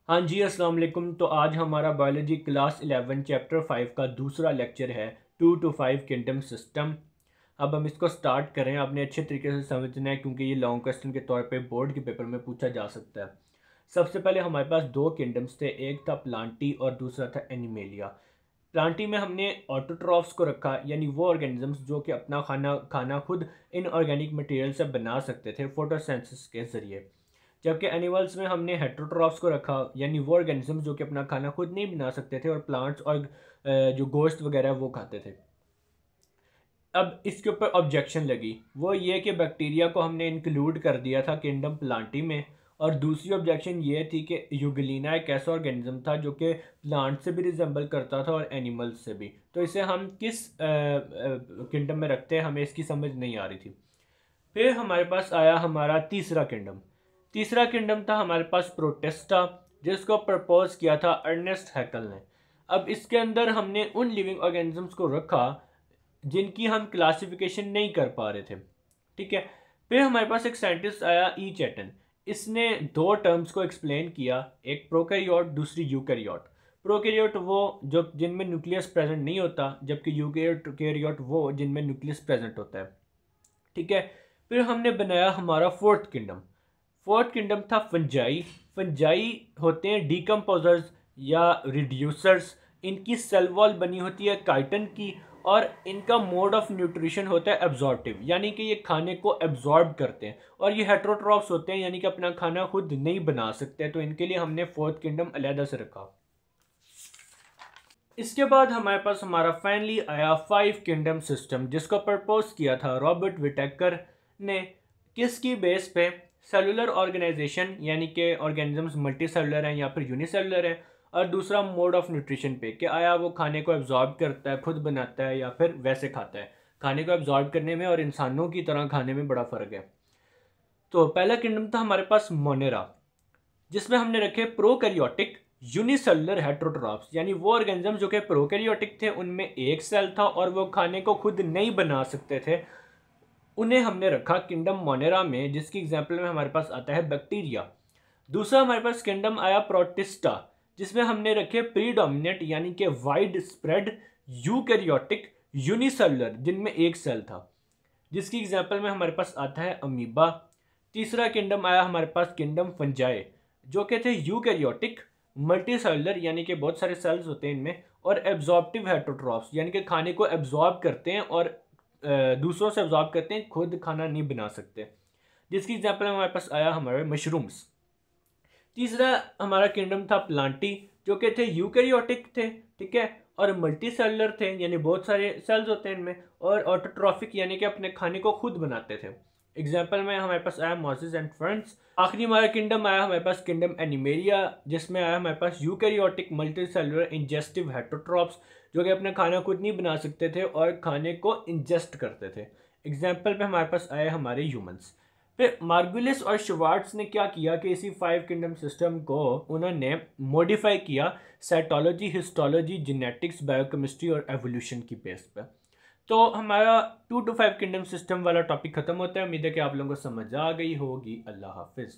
हाँ जी, अस्सलाम वालेकुम। तो आज हमारा बायोलॉजी क्लास 11 चैप्टर 5 का दूसरा लेक्चर है 2 to 5 किंगडम सिस्टम। अब हम इसको स्टार्ट करें। आपने अच्छे तरीके से समझना है क्योंकि ये लॉन्ग क्वेश्चन के तौर पे बोर्ड के पेपर में पूछा जा सकता है। सबसे पहले हमारे पास दो किंगडम्स थे, एक था प्लांटी और दूसरा था एनिमेलिया। प्लांटी में हमने ऑटोट्रॉफ्स को रखा, यानी वो ऑर्गेनिजम्स जो कि अपना खाना खुद इनऑर्गेनिक मटेरियल से बना सकते थे फोटोसिंथेसिस के ज़रिए। जबकि एनिमल्स में हमने हेट्रोट्रॉफ्स को रखा, यानी वो ऑर्गेनिजम्स जो कि अपना खाना खुद नहीं बना सकते थे और प्लांट्स और जो गोश्त वगैरह वो खाते थे। अब इसके ऊपर ऑब्जेक्शन लगी, वो ये कि बैक्टीरिया को हमने इंक्लूड कर दिया था किंगडम प्लांटी में। और दूसरी ऑब्जेक्शन ये थी कि यूगलिना एक ऐसा ऑर्गेनिज्म था जो कि प्लांट से भी रिजेंबल करता था और एनिमल्स से भी, तो इसे हम किस किंगडम में रखते हैं हमें इसकी समझ नहीं आ रही थी। फिर हमारे पास आया हमारा तीसरा किंगडम। तीसरा किंगडम था हमारे पास प्रोटेस्टा, जिसको प्रपोज किया था अर्नेस्ट हैकल ने। अब इसके अंदर हमने उन लिविंग ऑर्गेनिजम्स को रखा जिनकी हम क्लासिफिकेशन नहीं कर पा रहे थे। ठीक है। फिर हमारे पास एक साइंटिस्ट आया ई चैटन। इसने दो टर्म्स को एक्सप्लेन किया, एक प्रोकैरियोट दूसरी यूकैरियोट। प्रोकैरियोट वो जो जिनमें न्यूक्लियस प्रेजेंट नहीं होता, जबकि यूकैरियोट वो जिनमें न्यूक्लियस प्रेजेंट होता है। ठीक है। फिर हमने बनाया हमारा फोर्थ किंगडम। फोर्थ किंगडम था फंजाई। फंजाई होते हैं डीकम्पोजर्स या रिड्यूसर्स। इनकी सेल वॉल बनी होती है काइटन की, और इनका मोड ऑफ न्यूट्रिशन होता है एब्जॉर्प्टिव, यानी कि ये खाने को एब्जॉर्ब करते हैं। और ये हेट्रोट्रॉफ्स होते हैं, यानी कि अपना खाना खुद नहीं बना सकते, तो इनके लिए हमने फोर्थ किंगडम अलहदा से रखा। इसके बाद हमारे पास हमारा फाइनली आया 5 किंगडम सिस्टम, जिसको प्रपोज किया था रॉबर्ट विटेकर ने। किसकी बेस पे? सेलुलर ऑर्गेनाइजेशन, यानी कि ऑर्गेनिजम्स मल्टी सेलुलर हैं या फिर यूनिसेलुलर हैं। और दूसरा मोड ऑफ न्यूट्रिशन पे, कि आया वो खाने को एब्जॉर्ब करता है, खुद बनाता है या फिर वैसे खाता है। खाने को एब्जॉर्ब करने में और इंसानों की तरह खाने में बड़ा फ़र्क है। तो पहला किंगडम था हमारे पास मोनेरा, जिसमें हमने रखे प्रोकैरियोटिक यूनिसेलुलर हेट्रोट्रॉफ्स, यानी वो ऑर्गेनिज्म जो कि प्रोकैरियोटिक थे, उनमें एक सेल था और वो खाने को खुद नहीं बना सकते थे। उन्हें हमने रखा किंगडम मोनेरा में, जिसकी एग्जांपल में हमारे पास आता है बैक्टीरिया। दूसरा हमारे पास किंगडम आया प्रोटिस्टा, जिसमें हमने रखे प्रीडोमिनेंट यानी कि वाइड स्प्रेड यूकैरियोटिक यूनिसेलुलर, जिनमें एक सेल था, जिसकी एग्जांपल में हमारे पास आता है अमीबा। तीसरा किंगडम आया हमारे पास किंगडम फंजाई, जो कि थे यूकैरियोटिक मल्टी सेलुलर, यानी कि बहुत सारे सेल्स होते हैं इनमें, और एब्जॉर्प्टिव हेट्रोट्रॉफ्स, यानी कि खाने को एब्जॉर्ब करते हैं और दूसरों से एब्जॉर्ब करते हैं, खुद खाना नहीं बना सकते, जिसकी एग्जांपल में हमारे पास आया हमारे मशरूम्स। तीसरा हमारा किंगडम था प्लांटी, जो कि थे यूकैरियोटिक थे। ठीक है। और मल्टी सेलुलर थे, यानी बहुत सारे सेल्स होते हैं इनमें, और ऑटोट्रॉफिक, यानी कि अपने खाने को खुद बनाते थे। एग्जाम्पल में हमारे पास आया मॉसेस एंड फर्न्स। आखिरी हमारा किंगडम आया हमारे पास किंगडम एनिमेलिया, जिसमें आया हमारे पास eukaryotic multi cellular ingestive heterotrophs, जो कि अपना खाना खुद नहीं बना सकते थे और खाने को इंजेस्ट करते थे। एग्जाम्पल में हमारे पास आए हमारे ह्यूमंस। फिर मार्गुलिस और श्वार्ट्ज ने क्या किया कि इसी 5 किंगडम सिस्टम को उन्होंने मॉडिफाई किया साइटोलॉजी, हिस्टोलॉजी, जेनेटिक्स, बायोकेमिस्ट्री और एवोल्यूशन की बेस पे। तो हमारा 2 to 5 किंगडम सिस्टम वाला टॉपिक खत्म होता है। उम्मीद है कि आप लोगों को समझ आ गई होगी। अल्लाह हाफिज़।